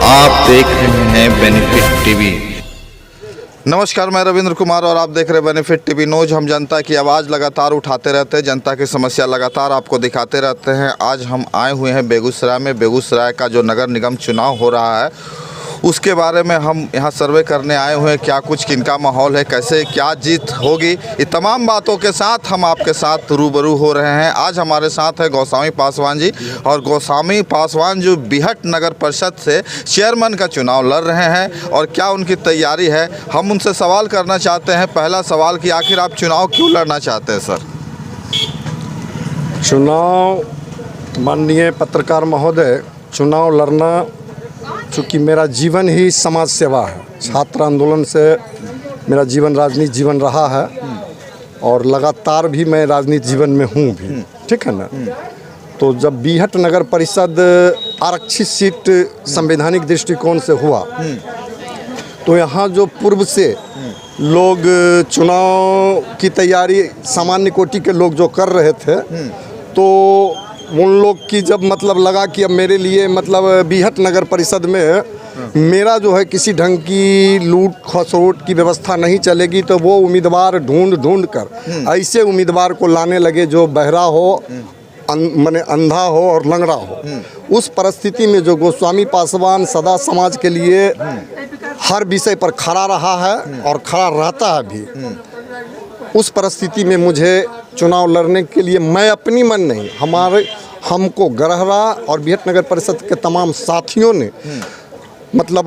आप देख रहे हैं बेनिफिट टीवी। नमस्कार, मैं रविंद्र कुमार और आप देख रहे हैं बेनिफिट टीवी न्यूज। हम जनता की आवाज़ लगातार उठाते रहते हैं, जनता की समस्या लगातार आपको दिखाते रहते हैं। आज हम आए हुए हैं बेगूसराय में। बेगूसराय का जो नगर निगम चुनाव हो रहा है उसके बारे में हम यहाँ सर्वे करने आए हुए हैं। क्या कुछ किनका माहौल है, कैसे क्या जीत होगी, ये तमाम बातों के साथ हम आपके साथ रूबरू हो रहे हैं। आज हमारे साथ है गोस्वामी पासवान जी, और गोस्वामी पासवान जो बीहट नगर परिषद से चेयरमैन का चुनाव लड़ रहे हैं और क्या उनकी तैयारी है, हम उनसे सवाल करना चाहते हैं। पहला सवाल कि आखिर आप चुनाव क्यों लड़ना चाहते हैं सर? चुनाव, माननीय पत्रकार महोदय, चुनाव लड़ना चूँकि मेरा जीवन ही समाज सेवा है। छात्र आंदोलन से मेरा जीवन राजनीति जीवन रहा है और लगातार भी मैं राजनीति जीवन में हूँ भी, ठीक है ना। तो जब बीहट नगर परिषद आरक्षित सीट संवैधानिक दृष्टिकोण से हुआ तो यहाँ जो पूर्व से लोग चुनाव की तैयारी सामान्य कोटि के लोग जो कर रहे थे, तो उन लोग की जब मतलब लगा कि अब मेरे लिए मतलब बीहट नगर परिषद में मेरा जो है किसी ढंग की लूट खसोट की व्यवस्था नहीं चलेगी, तो वो उम्मीदवार ढूंढ कर ऐसे उम्मीदवार को लाने लगे जो बहरा हो, माने अंधा हो और लंगड़ा हो। उस परिस्थिति में जो गोस्वामी पासवान सदा समाज के लिए हर विषय पर खड़ा रहा है और खड़ा रहता है भी, उस परिस्थिति में मुझे चुनाव लड़ने के लिए मैं अपनी मन नहीं, हमको गरहरा और बीहट नगर परिषद के तमाम साथियों ने मतलब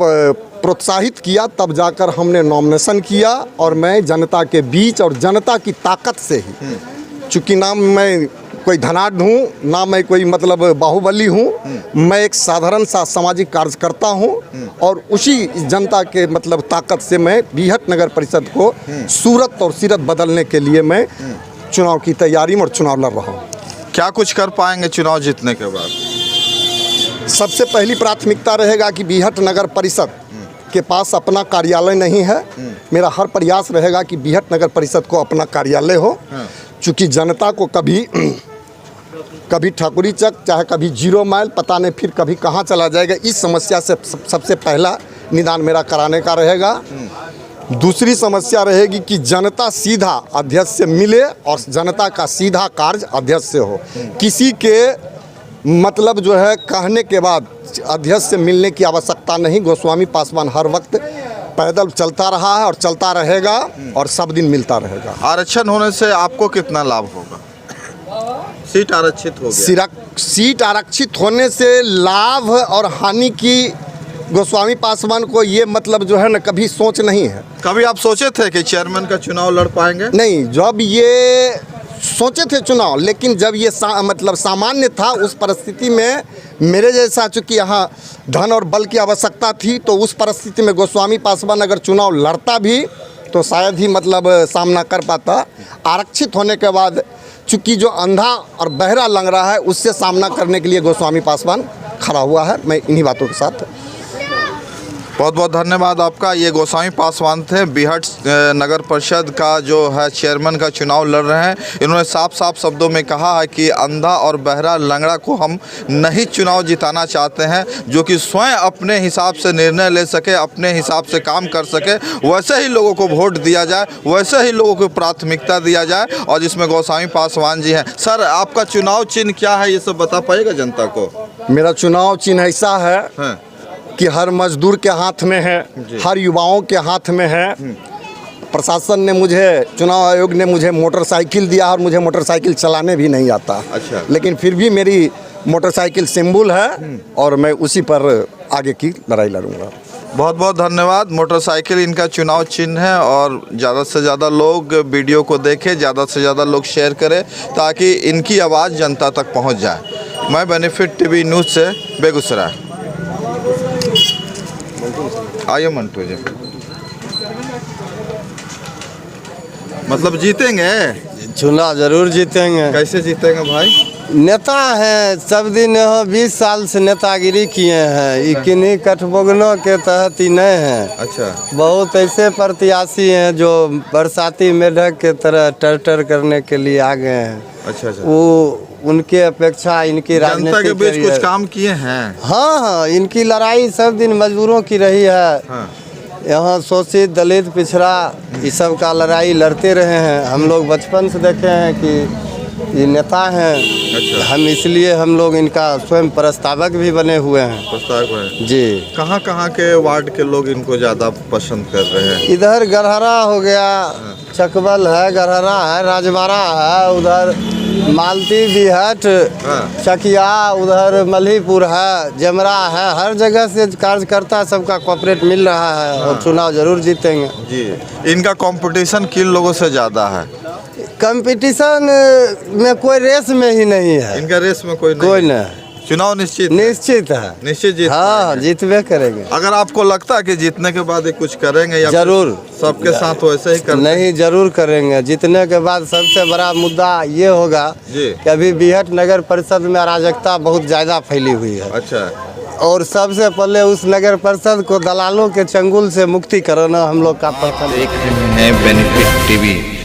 प्रोत्साहित किया, तब जाकर हमने नॉमिनेशन किया। और मैं जनता के बीच और जनता की ताकत से ही, चूँकि ना मैं कोई धनाढ़ हूँ, ना मैं कोई मतलब बाहुबली हूँ, मैं एक साधारण सा सामाजिक कार्यकर्ता हूँ और उसी जनता के मतलब ताकत से मैं बीहट नगर परिषद को सूरत और सीरत बदलने के लिए मैं चुनाव की तैयारी में और चुनाव लड़ रहा हूँ। क्या कुछ कर पाएंगे चुनाव जीतने के बाद? सबसे पहली प्राथमिकता रहेगा कि बीहट नगर परिषद के पास अपना कार्यालय नहीं है। मेरा हर प्रयास रहेगा कि बीहट नगर परिषद को अपना कार्यालय हो, चूँकि जनता को कभी ठाकुरी चक, चाहे कभी 0 माइल, पता नहीं फिर कभी कहाँ चला जाएगा। इस समस्या से सबसे पहला निदान मेरा कराने का रहेगा। दूसरी समस्या रहेगी कि जनता सीधा अध्यक्ष से मिले और जनता का सीधा कार्य अध्यक्ष से हो। किसी के मतलब जो है कहने के बाद अध्यक्ष से मिलने की आवश्यकता नहीं। गोस्वामी पासवान हर वक्त पैदल चलता रहा है और चलता रहेगा और सब दिन मिलता रहेगा। आरक्षण होने से आपको कितना लाभ होगा? सीट आरक्षित हो गया। सीट आरक्षित होने से लाभ और हानि की गोस्वामी पासवान को ये मतलब जो है ना कभी सोच नहीं है। कभी आप सोचे थे कि चेयरमैन का चुनाव लड़ पाएंगे? नहीं, जब ये सोचे थे चुनाव, लेकिन जब ये मतलब सामान्य था, उस परिस्थिति में मेरे जैसा चूँकि यहाँ धन और बल की आवश्यकता थी, तो उस परिस्थिति में गोस्वामी पासवान अगर चुनाव लड़ता भी तो शायद ही मतलब सामना कर पाता। आरक्षित होने के बाद चूँकि जो अंधा और बहरा लंगड़ा है उससे सामना करने के लिए गोस्वामी पासवान खड़ा हुआ है। मैं इन्हीं बातों के साथ। बहुत बहुत धन्यवाद आपका। ये गोस्वामी पासवान थे, बीहट नगर परिषद का जो है चेयरमैन का चुनाव लड़ रहे हैं। इन्होंने साफ साफ शब्दों में कहा है कि अंधा और बहरा लंगड़ा को हम नहीं चुनाव जिताना चाहते हैं, जो कि स्वयं अपने हिसाब से निर्णय ले सके, अपने हिसाब से काम कर सके, वैसे ही लोगों को वोट दिया जाए, वैसे ही लोगों को प्राथमिकता दिया जाए, और जिसमें गोस्वामी पासवान जी हैं। सर, आपका चुनाव चिन्ह क्या है, ये सब बता पाएगा जनता को? मेरा चुनाव चिन्ह ऐसा है कि हर मजदूर के हाथ में है, हर युवाओं के हाथ में है। प्रशासन ने मुझे, चुनाव आयोग ने मुझे मोटरसाइकिल दिया और मुझे मोटरसाइकिल चलाने भी नहीं आता। अच्छा। लेकिन फिर भी मेरी मोटरसाइकिल सिंबल है और मैं उसी पर आगे की लड़ाई लड़ूंगा। बहुत बहुत धन्यवाद। मोटरसाइकिल इनका चुनाव चिन्ह है, और ज़्यादा से ज़्यादा लोग वीडियो को देखें, ज़्यादा से ज़्यादा लोग शेयर करें ताकि इनकी आवाज़ जनता तक पहुँच जाए। मैं बेनिफिट टीवी न्यूज़ से बेगूसराय। आइए मंटू जी। मतलब जीतेंगे? चुनाव जरूर जीतेंगे। कैसे जीतेंगे भाई? नेता हैं, सब दिन यहाँ 20 साल से नेतागिरी किए हैं। किन्हीं कठबोगनों के तहत ही नहीं हैं। अच्छा। बहुत ऐसे प्रत्याशी हैं जो बरसाती मेढक के तरह टर करने के लिए आ गए हैं। अच्छा। वो उनके अपेक्षा इनकी जनता के राजनीति बीच कुछ काम किए हैं। हाँ हाँ, इनकी लड़ाई सब दिन मजदूरों की रही है। हाँ। यहाँ शोषित दलित पिछड़ा इस सब का लड़ाई लड़ते रहे हैं। हम लोग बचपन से देखे हैं कि ये नेता हैं। अच्छा। हम इसलिए हम लोग इनका स्वयं प्रस्तावक भी बने हुए हैं। प्रस्तावक है जी। कहाँ कहाँ के वार्ड के लोग इनको ज़्यादा पसंद कर रहे हैं? इधर गरहरा हो गया, चकबल है, गरहरा है, राजबाड़ा है, उधर मालती बिहट, हाँ। चकिया, उधर मल्हीपुर है, जमरा है। हर जगह से कार्यकर्ता सबका कोऑपरेट मिल रहा है और चुनाव जरूर जीतेंगे। जी। इनका कंपटीशन किन लोगों से ज़्यादा है? कंपटीशन में कोई रेस में ही नहीं है। इनका रेस में कोई नहीं है। चुनाव निश्चित निश्चित है। निश्चित जीत हाँ, पाएंगे। जीतबे करेंगे। अगर आपको लगता है कि जीतने के बाद ये कुछ करेंगे या जरूर सबके साथ वैसे ही करते? नहीं, जरूर करेंगे। जीतने के बाद सबसे बड़ा मुद्दा ये होगा जी। कि अभी बिहट नगर परिषद में अराजकता बहुत ज़्यादा फैली हुई है अच्छा। और सबसे पहले उस नगर परिषद को दलालों के चंगुल से मुक्ति कराना हम लोग का प्रथम। देख रहे हैं बेनिफिट टीवी।